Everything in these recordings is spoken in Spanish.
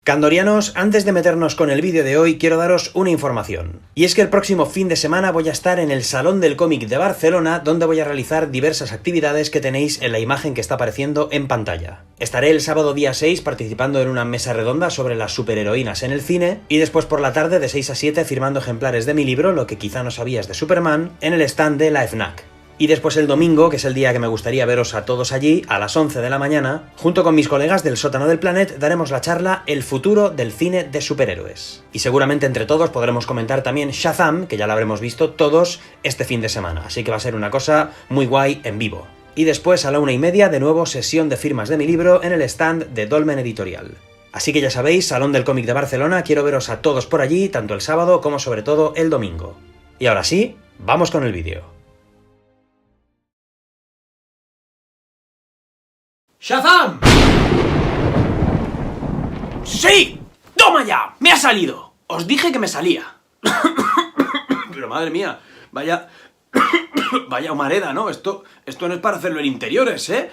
Candorianos, antes de meternos con el vídeo de hoy, quiero daros una información. Y es que el próximo fin de semana voy a estar en el Salón del Cómic de Barcelona, donde voy a realizar diversas actividades que tenéis en la imagen que está apareciendo en pantalla. Estaré el sábado día 6 participando en una mesa redonda sobre las superheroínas en el cine, y después por la tarde de 6 a 7 firmando ejemplares de mi libro, Lo que quizá no sabías de Superman, en el stand de la FNAC. Y después el domingo, que es el día que me gustaría veros a todos allí, a las 11 de la mañana, junto con mis colegas del Sótano del Planet, daremos la charla El futuro del cine de superhéroes. Y seguramente entre todos podremos comentar también Shazam, que ya la habremos visto todos este fin de semana, así que va a ser una cosa muy guay en vivo. Y después a la 1:30 de nuevo sesión de firmas de mi libro en el stand de Dolmen Editorial. Así que ya sabéis, Salón del Cómic de Barcelona, quiero veros a todos por allí, tanto el sábado como sobre todo el domingo. Y ahora sí, vamos con el vídeo. ¡Shazam! ¡Sí! ¡Toma ya! ¡Me ha salido! Os dije que me salía. Pero madre mía, vaya humareda, ¿no? Esto no es para hacerlo en interiores, ¿eh?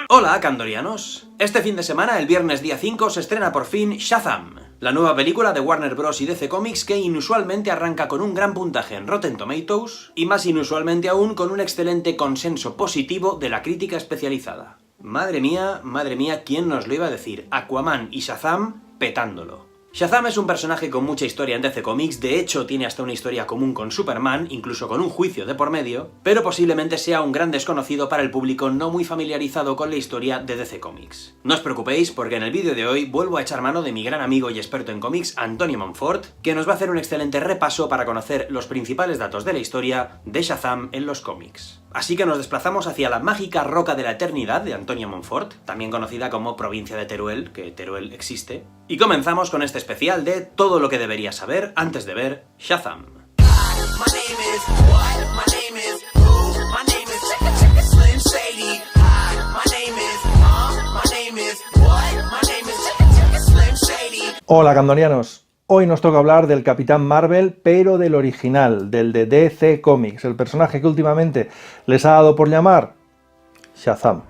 Hola, candorianos. Este fin de semana, el viernes día 5, se estrena por fin Shazam, la nueva película de Warner Bros. Y DC Comics que inusualmente arranca con un gran puntaje en Rotten Tomatoes y más inusualmente aún con un excelente consenso positivo de la crítica especializada. Madre mía, ¿quién nos lo iba a decir? Aquaman y Shazam petándolo. Shazam es un personaje con mucha historia en DC Comics, de hecho tiene hasta una historia común con Superman, incluso con un juicio de por medio, pero posiblemente sea un gran desconocido para el público no muy familiarizado con la historia de DC Comics. No os preocupéis, porque en el vídeo de hoy vuelvo a echar mano de mi gran amigo y experto en cómics, Antonio Monfort, que nos va a hacer un excelente repaso para conocer los principales datos de la historia de Shazam en los cómics. Así que nos desplazamos hacia la mágica Roca de la Eternidad de Antonio Monfort, también conocida como Provincia de Teruel, que Teruel existe, y comenzamos con este especial de todo lo que deberías saber antes de ver Shazam. Hola candonianos, hoy nos toca hablar del Capitán Marvel, pero del original, del de DC Comics, el personaje que últimamente les ha dado por llamar Shazam.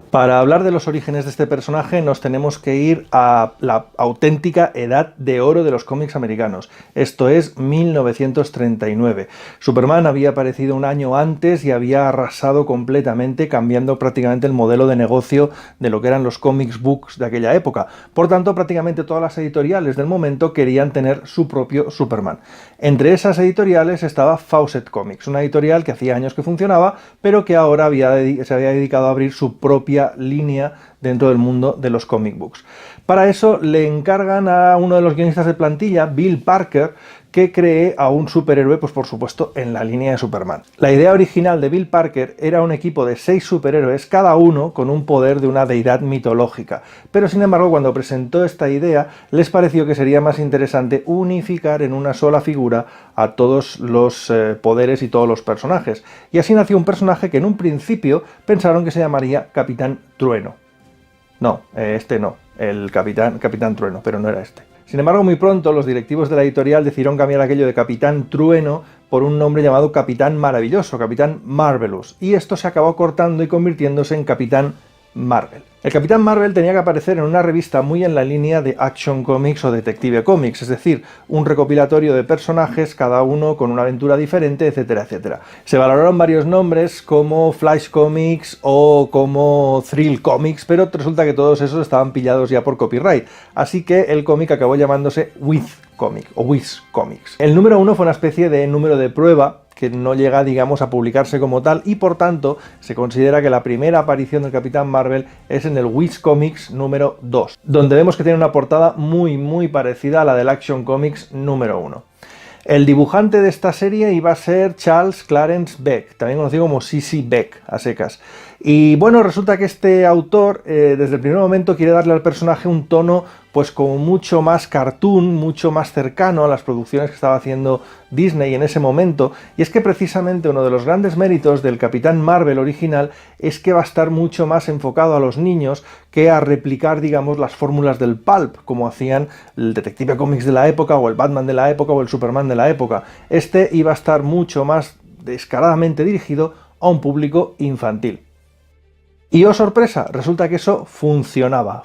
Para hablar de los orígenes de este personaje nos tenemos que ir a la auténtica edad de oro de los cómics americanos. Esto es 1939. Superman había aparecido un año antes y había arrasado completamente, cambiando prácticamente el modelo de negocio de lo que eran los comics books de aquella época. Por tanto, prácticamente todas las editoriales del momento querían tener su propio Superman. Entre esas editoriales estaba Fawcett Comics, una editorial que hacía años que funcionaba, pero que ahora se había dedicado a abrir su propia línea dentro del mundo de los comic books. Para eso le encargan a uno de los guionistas de plantilla, Bill Parker, que cree a un superhéroe, pues por supuesto, en la línea de Superman. La idea original de Bill Parker era un equipo de 6 superhéroes, cada uno con un poder de una deidad mitológica. Pero sin embargo, cuando presentó esta idea, les pareció que sería más interesante unificar en una sola figura a todos los poderes y todos los personajes. Y así nació un personaje que en un principio pensaron que se llamaría Capitán Trueno. No, este no, el Capitán Trueno, pero no era este. Sin embargo, muy pronto los directivos de la editorial decidieron cambiar aquello de Capitán Trueno por un nombre llamado Capitán Maravilloso, Capitán Marvelous, y esto se acabó cortando y convirtiéndose en Capitán Marvel. El Capitán Marvel tenía que aparecer en una revista muy en la línea de Action Comics o Detective Comics, es decir, un recopilatorio de personajes, cada uno con una aventura diferente, etcétera, etcétera. Se valoraron varios nombres como Flash Comics o como Thrill Comics, pero resulta que todos esos estaban pillados ya por copyright, así que el cómic acabó llamándose With Comic o Wiz Comics. El número 1 fue una especie de número de prueba que no llega, digamos, a publicarse como tal, y por tanto se considera que la primera aparición del Capitán Marvel es en el Wiz Comics número 2, donde vemos que tiene una portada muy parecida a la del Action Comics número 1. El dibujante de esta serie iba a ser Charles Clarence Beck, también conocido como C.C. Beck, a secas. Y bueno, resulta que este autor, desde el primer momento, quiere darle al personaje un tono pues como mucho más cartoon, mucho más cercano a las producciones que estaba haciendo Disney en ese momento, y es que precisamente uno de los grandes méritos del Capitán Marvel original es que va a estar mucho más enfocado a los niños que a replicar, digamos, las fórmulas del pulp, como hacían el Detective Comics de la época, o el Batman de la época, o el Superman de la época. Este iba a estar mucho más descaradamente dirigido a un público infantil. Y oh sorpresa, resulta que eso funcionaba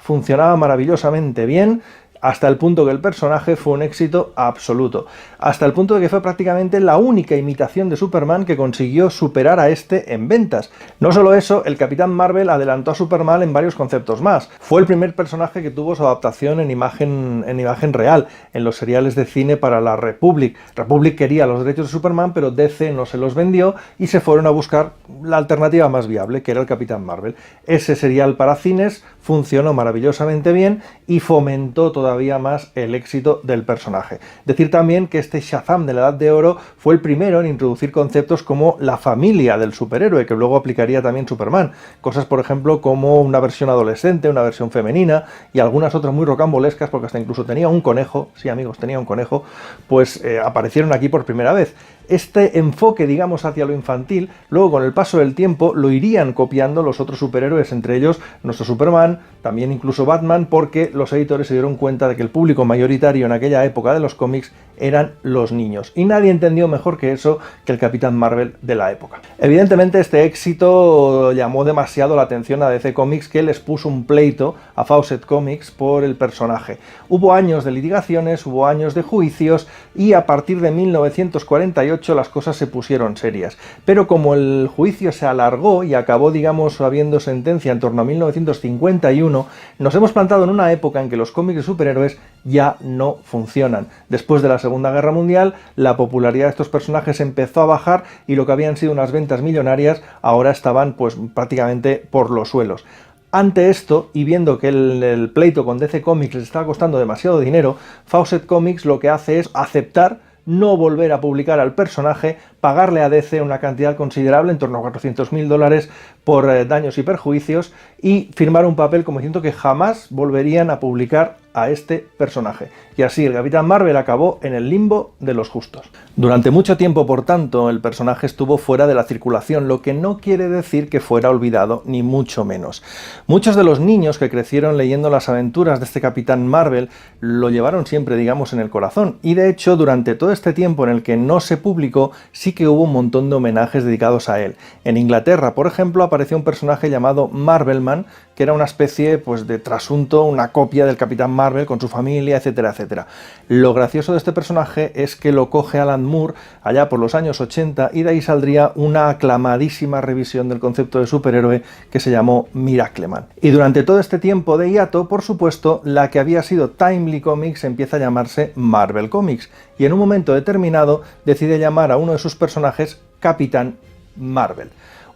maravillosamente bien, hasta el punto que el personaje fue un éxito absoluto, hasta el punto de que fue prácticamente la única imitación de Superman que consiguió superar a este en ventas. No solo eso, el Capitán Marvel adelantó a Superman en varios conceptos más. Fue el primer personaje que tuvo su adaptación en imagen real, en los seriales de cine para la Republic. Republic quería los derechos de Superman, pero DC no se los vendió y se fueron a buscar la alternativa más viable, que era el Capitán Marvel. Ese serial para cines funcionó maravillosamente bien y fomentó todavía más el éxito del personaje. Decir también que este Shazam de la Edad de Oro fue el primero en introducir conceptos como la familia del superhéroe, que luego aplicaría también Superman. Cosas, por ejemplo, como una versión adolescente, una versión femenina y algunas otras muy rocambolescas, porque hasta incluso tenía un conejo, sí amigos, tenía un conejo, pues aparecieron aquí por primera vez. Este enfoque, digamos, hacia lo infantil, luego con el paso del tiempo lo irían copiando los otros superhéroes, entre ellos nuestro Superman, también incluso Batman, porque los editores se dieron cuenta de que el público mayoritario en aquella época de los cómics eran los niños. Y nadie entendió mejor que eso que el Capitán Marvel de la época. Evidentemente este éxito llamó demasiado la atención a DC Comics, que les puso un pleito a Fawcett Comics por el personaje. Hubo años de litigaciones, hubo años de juicios y a partir de 1948 las cosas se pusieron serias. Pero como el juicio se alargó y acabó, digamos, habiendo sentencia en torno a 1951, nos hemos plantado en una época en que los cómics de superhéroes ya no funcionan. Después de la Segunda Guerra Mundial, la popularidad de estos personajes empezó a bajar y lo que habían sido unas ventas millonarias ahora estaban pues prácticamente por los suelos. Ante esto, y viendo que el pleito con DC Comics les estaba costando demasiado dinero, Fawcett Comics lo que hace es aceptar no volver a publicar al personaje, pagarle a DC una cantidad considerable, en torno a $400.000 por daños y perjuicios, y firmar un papel como diciendo que jamás volverían a publicar a este personaje. Y así el Capitán Marvel acabó en el limbo de los justos. Durante mucho tiempo, por tanto, el personaje estuvo fuera de la circulación, lo que no quiere decir que fuera olvidado, ni mucho menos. Muchos de los niños que crecieron leyendo las aventuras de este Capitán Marvel lo llevaron siempre, digamos, en el corazón. Y de hecho, durante todo este tiempo en el que no se publicó, sí que hubo un montón de homenajes dedicados a él. En Inglaterra, por ejemplo, apareció un personaje llamado Marvelman, que era una especie pues, de trasunto, una copia del Capitán Marvel con su familia, etcétera, etcétera. Lo gracioso de este personaje es que lo coge Alan Moore allá por los años 80 y de ahí saldría una aclamadísima revisión del concepto de superhéroe que se llamó Miracleman. Y durante todo este tiempo de hiato, por supuesto, la que había sido Timely Comics empieza a llamarse Marvel Comics y en un momento determinado decide llamar a uno de sus personajes Capitán Marvel.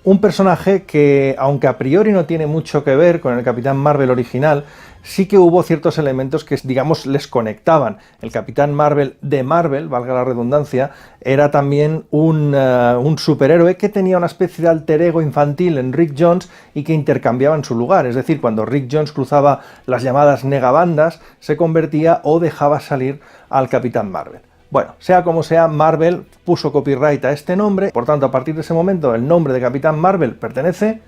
Un personaje que, aunque a priori no tiene mucho que ver con el Capitán Marvel original, sí que hubo ciertos elementos que, digamos, les conectaban. El Capitán Marvel de Marvel, valga la redundancia, era también un superhéroe que tenía una especie de alter ego infantil en Rick Jones y que intercambiaban su lugar. Es decir, cuando Rick Jones cruzaba las llamadas negabandas, se convertía o dejaba salir al Capitán Marvel. Bueno, sea como sea, Marvel puso copyright a este nombre, por tanto, a partir de ese momento, el nombre de Capitán Marvel pertenece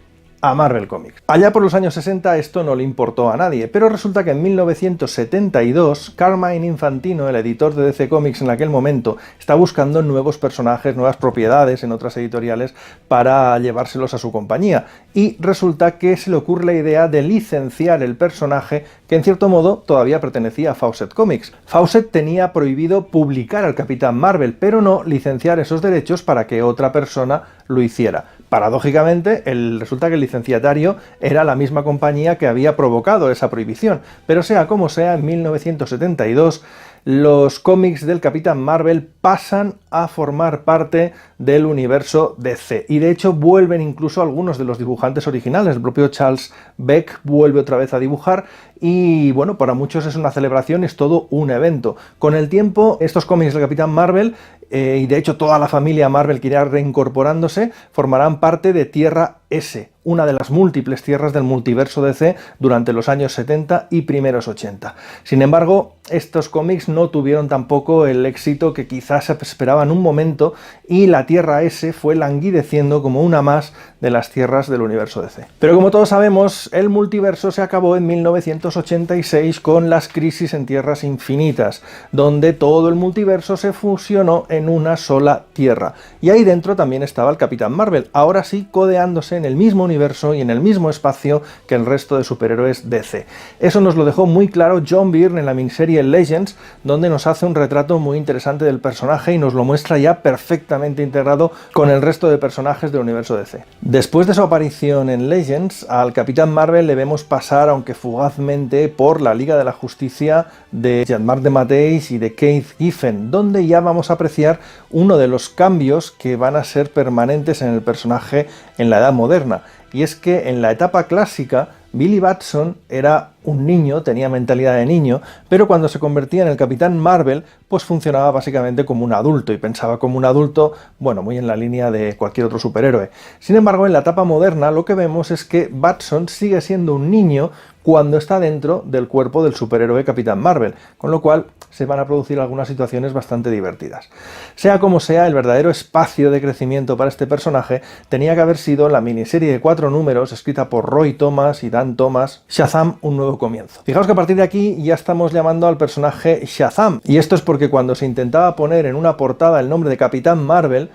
a Marvel Comics. Allá por los años 60 esto no le importó a nadie, pero resulta que en 1972 Carmine Infantino, el editor de DC Comics en aquel momento, está buscando nuevos personajes, nuevas propiedades en otras editoriales para llevárselos a su compañía, y resulta que se le ocurre la idea de licenciar el personaje que en cierto modo todavía pertenecía a Fawcett Comics. Fawcett tenía prohibido publicar al Capitán Marvel, pero no licenciar esos derechos para que otra persona lo hiciera. Paradójicamente, resulta que el licenciatario era la misma compañía que había provocado esa prohibición, pero sea como sea, en 1972 los cómics del Capitán Marvel pasan a formar parte del universo DC. Y de hecho vuelven incluso algunos de los dibujantes originales. El propio Charles Beck vuelve otra vez a dibujar y bueno, para muchos es una celebración, es todo un evento. Con el tiempo, estos cómics del Capitán Marvel, y de hecho toda la familia Marvel que irá reincorporándose, formarán parte de Tierra S, una de las múltiples tierras del multiverso DC durante los años 70 y primeros 80. Sin embargo, estos cómics no tuvieron tampoco el éxito que quizás se esperaba en un momento y la Tierra S fue languideciendo como una más de las tierras del universo DC. Pero como todos sabemos, el multiverso se acabó en 19 1986 con las Crisis en Tierras Infinitas, donde todo el multiverso se fusionó en una sola Tierra. Y ahí dentro también estaba el Capitán Marvel, ahora sí codeándose en el mismo universo y en el mismo espacio que el resto de superhéroes DC. Eso nos lo dejó muy claro John Byrne en la miniserie Legends, donde nos hace un retrato muy interesante del personaje y nos lo muestra ya perfectamente integrado con el resto de personajes del universo DC. Después de su aparición en Legends, al Capitán Marvel le vemos pasar, aunque fugazmente, por la Liga de la Justicia de Jean-Marc Matthys y de Keith Giffen, donde ya vamos a apreciar uno de los cambios que van a ser permanentes en el personaje en la Edad Moderna. Y es que en la etapa clásica, Billy Batson era un niño, tenía mentalidad de niño, pero cuando se convertía en el Capitán Marvel, pues funcionaba básicamente como un adulto y pensaba como un adulto, bueno, muy en la línea de cualquier otro superhéroe. Sin embargo, en la etapa moderna lo que vemos es que Batson sigue siendo un niño cuando está dentro del cuerpo del superhéroe Capitán Marvel, con lo cual se van a producir algunas situaciones bastante divertidas. Sea como sea, el verdadero espacio de crecimiento para este personaje tenía que haber sido la miniserie de 4 números escrita por Roy Thomas y Dan Thomas, Shazam, un nuevo comienzo. Fijaos que a partir de aquí ya estamos llamando al personaje Shazam, y esto es porque cuando se intentaba poner en una portada el nombre de Capitán Marvel,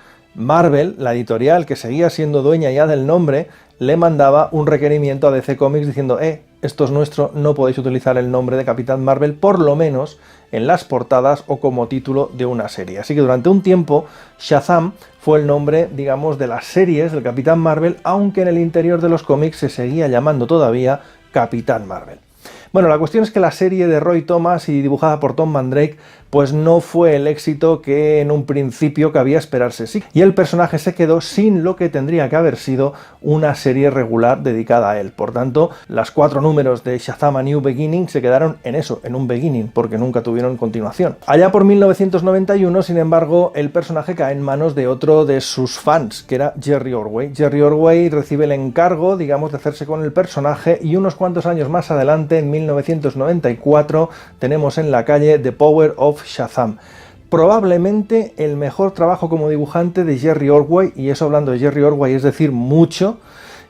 la editorial, que seguía siendo dueña ya del nombre, le mandaba un requerimiento a DC Comics diciendo esto es nuestro, no podéis utilizar el nombre de Capitán Marvel, por lo menos en las portadas o como título de una serie. Así que durante un tiempo Shazam fue el nombre, digamos, de las series del Capitán Marvel, aunque en el interior de los cómics se seguía llamando todavía Capitán Marvel. Bueno, la cuestión es que la serie de Roy Thomas y dibujada por Tom Mandrake pues no fue el éxito que en un principio cabía esperarse, sí. Y el personaje se quedó sin lo que tendría que haber sido una serie regular dedicada a él. Por tanto, las 4 números de Shazam: A New Beginning se quedaron en eso, en un beginning, porque nunca tuvieron continuación. Allá por 1991, sin embargo, el personaje cae en manos de otro de sus fans, que era Jerry Ordway. Jerry Ordway recibe el encargo, digamos, de hacerse con el personaje, y unos cuantos años más adelante, en 1994, tenemos en la calle The Power of Shazam. Probablemente el mejor trabajo como dibujante de Jerry Ordway, y eso hablando de Jerry Ordway es decir mucho,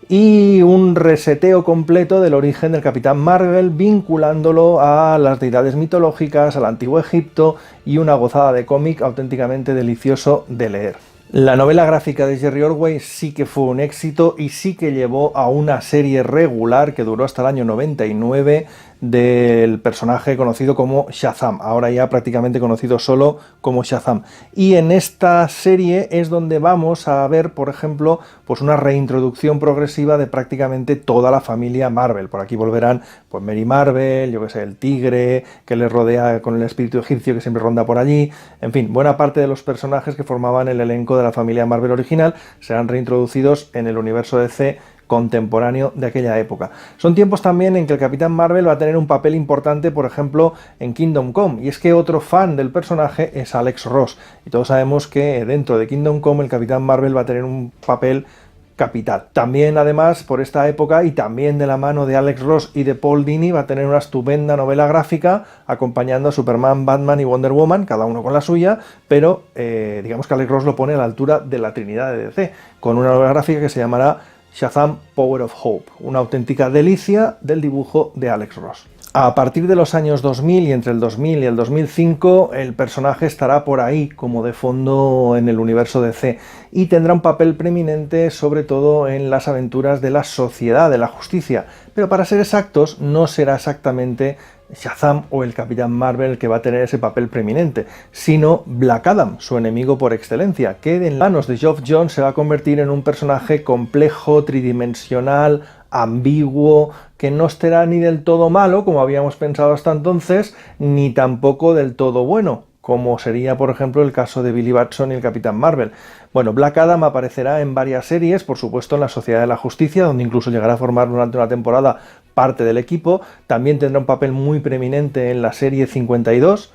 y un reseteo completo del origen del Capitán Marvel, vinculándolo a las deidades mitológicas, al antiguo Egipto, y una gozada de cómic auténticamente delicioso de leer. La novela gráfica de Jerry Ordway sí que fue un éxito y sí que llevó a una serie regular que duró hasta el año 99 del personaje conocido como Shazam, ahora ya prácticamente conocido solo como Shazam. Y en esta serie es donde vamos a ver, por ejemplo, pues una reintroducción progresiva de prácticamente toda la familia Marvel. Por aquí volverán pues Mary Marvel, yo que sé, el tigre que le rodea con el espíritu egipcio que siempre ronda por allí. En fin, buena parte de los personajes que formaban el elenco de la familia Marvel original serán reintroducidos en el universo DC contemporáneo de aquella época. Son tiempos también en que el Capitán Marvel va a tener un papel importante, por ejemplo, en Kingdom Come, y es que otro fan del personaje es Alex Ross, y todos sabemos que dentro de Kingdom Come el Capitán Marvel va a tener un papel capital. También, además, por esta época y también de la mano de Alex Ross y de Paul Dini, va a tener una estupenda novela gráfica acompañando a Superman, Batman y Wonder Woman, cada uno con la suya, pero digamos que Alex Ross lo pone a la altura de la Trinidad de DC, con una novela gráfica que se llamará Shazam: Power of Hope, una auténtica delicia del dibujo de Alex Ross. A partir de los años 2000 y entre el 2000 y el 2005, el personaje estará por ahí como de fondo en el universo DC y tendrá un papel preeminente sobre todo en las aventuras de la Sociedad de la Justicia, pero para ser exactos no será exactamente Shazam o el Capitán Marvel el que va a tener ese papel preeminente, sino Black Adam, su enemigo por excelencia, que en manos de Geoff Johns se va a convertir en un personaje complejo, tridimensional, ambiguo, que no estará ni del todo malo, como habíamos pensado hasta entonces, ni tampoco del todo bueno, como sería, por ejemplo, el caso de Billy Batson y el Capitán Marvel. Bueno, Black Adam aparecerá en varias series, por supuesto en la Sociedad de la Justicia, donde incluso llegará a formar durante una temporada parte del equipo. También tendrá un papel muy preeminente en la serie 52,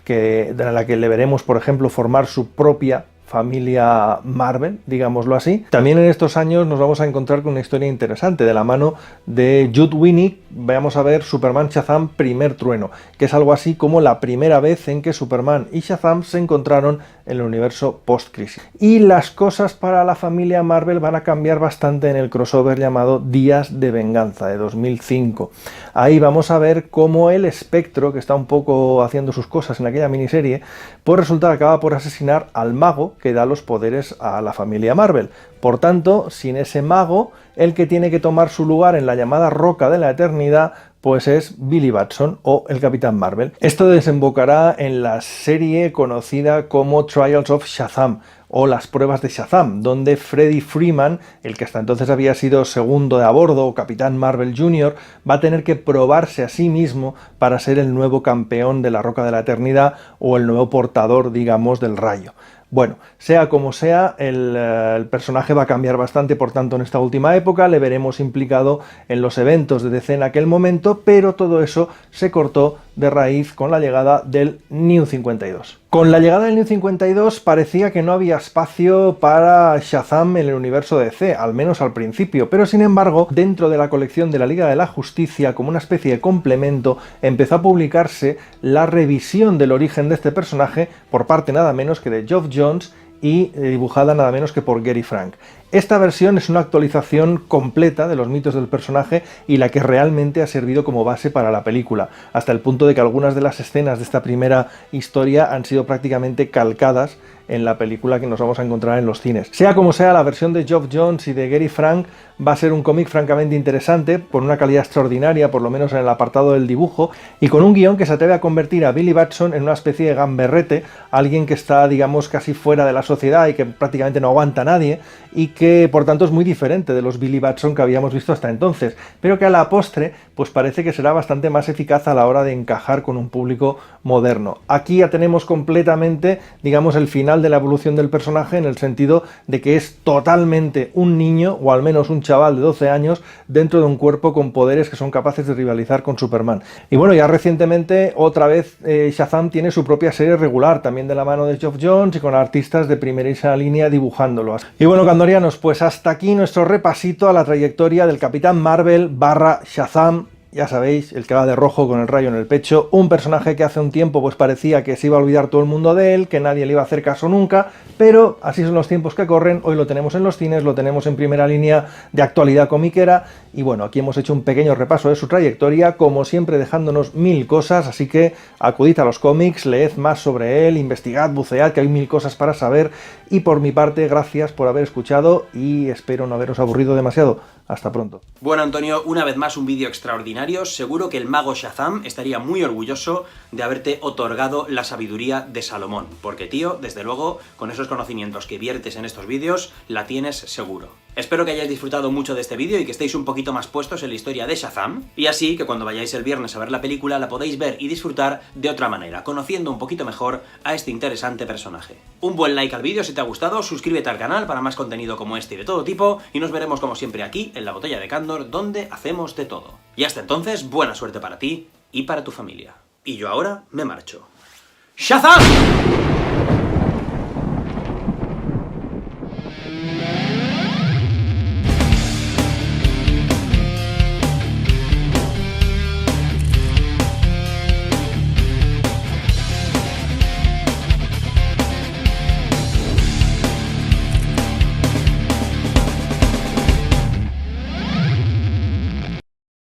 de la que le veremos, por ejemplo, formar su propia familia Marvel, digámoslo así. También en estos años nos vamos a encontrar con una historia interesante. De la mano de Jude Winnick vamos a ver Superman Shazam Primer Trueno, que es algo así como la primera vez en que Superman y Shazam se encontraron en el universo post-crisis. Y las cosas para la familia Marvel van a cambiar bastante en el crossover llamado Días de Venganza, de 2005. Ahí vamos a ver cómo el Espectro, que está un poco haciendo sus cosas en aquella miniserie, pues resulta que acaba por asesinar al mago que da los poderes a la familia Marvel. Por tanto, sin ese mago, el que tiene que tomar su lugar en la llamada Roca de la Eternidad, pues es Billy Batson o el Capitán Marvel. Esto desembocará en la serie conocida como Trials of Shazam o Las Pruebas de Shazam, donde Freddie Freeman, el que hasta entonces había sido segundo de a bordo o Capitán Marvel Jr., va a tener que probarse a sí mismo para ser el nuevo campeón de la Roca de la Eternidad o el nuevo portador, digamos, del rayo. Bueno, sea como sea, el personaje va a cambiar bastante, por tanto, en esta última época le veremos implicado en los eventos de DC en aquel momento, pero todo eso se cortó de raíz con la llegada del New 52. Con la llegada del New 52 parecía que no había espacio para Shazam en el universo DC, al menos al principio, pero sin embargo, dentro de la colección de la Liga de la Justicia, como una especie de complemento, empezó a publicarse la revisión del origen de este personaje por parte nada menos que de Geoff Johns y dibujada nada menos que por Gary Frank. Esta versión es una actualización completa de los mitos del personaje y la que realmente ha servido como base para la película, hasta el punto de que algunas de las escenas de esta primera historia han sido prácticamente calcadas en la película que nos vamos a encontrar en los cines. Sea como sea, la versión de Geoff Johns y de Gary Frank va a ser un cómic francamente interesante, con una calidad extraordinaria, por lo menos en el apartado del dibujo, y con un guión que se atreve a convertir a Billy Batson en una especie de gamberrete, alguien que está, digamos, casi fuera de la sociedad y que prácticamente no aguanta a nadie, y que por tanto es muy diferente de los Billy Batson que habíamos visto hasta entonces, pero que a la postre pues parece que será bastante más eficaz a la hora de encajar con un público moderno. Aquí ya tenemos completamente, digamos, el final de la evolución del personaje, en el sentido de que es totalmente un niño, o al menos un chaval de 12 años, dentro de un cuerpo con poderes que son capaces de rivalizar con Superman. Y bueno, ya recientemente otra vez Shazam tiene su propia serie regular, también de la mano de Geoff Johns y con artistas de primerísima línea dibujándolo. Y bueno, candorianos, pues hasta aquí nuestro repasito a la trayectoria del Capitán Marvel / Shazam. Ya sabéis, el que va de rojo con el rayo en el pecho, un personaje que hace un tiempo pues parecía que se iba a olvidar todo el mundo de él, que nadie le iba a hacer caso nunca, pero así son los tiempos que corren, hoy lo tenemos en los cines, lo tenemos en primera línea de actualidad comiquera, y bueno, aquí hemos hecho un pequeño repaso de su trayectoria, como siempre dejándonos mil cosas, así que acudid a los cómics, leed más sobre él, investigad, bucead, que hay mil cosas para saber, y por mi parte, gracias por haber escuchado, y espero no haberos aburrido demasiado. Hasta pronto. Bueno, Antonio, una vez más un vídeo extraordinario. Seguro que el mago Shazam estaría muy orgulloso de haberte otorgado la sabiduría de Salomón, porque, tío, desde luego, con esos conocimientos que viertes en estos vídeos, la tienes seguro. Espero que hayáis disfrutado mucho de este vídeo y que estéis un poquito más puestos en la historia de Shazam, y así que cuando vayáis el viernes a ver la película la podéis ver y disfrutar de otra manera, conociendo un poquito mejor a este interesante personaje. Un buen like al vídeo si te ha gustado, suscríbete al canal para más contenido como este y de todo tipo, y nos veremos como siempre aquí, en La Botella de Candor, donde hacemos de todo. Y hasta entonces, buena suerte para ti y para tu familia. Y yo ahora me marcho. ¡Shazam!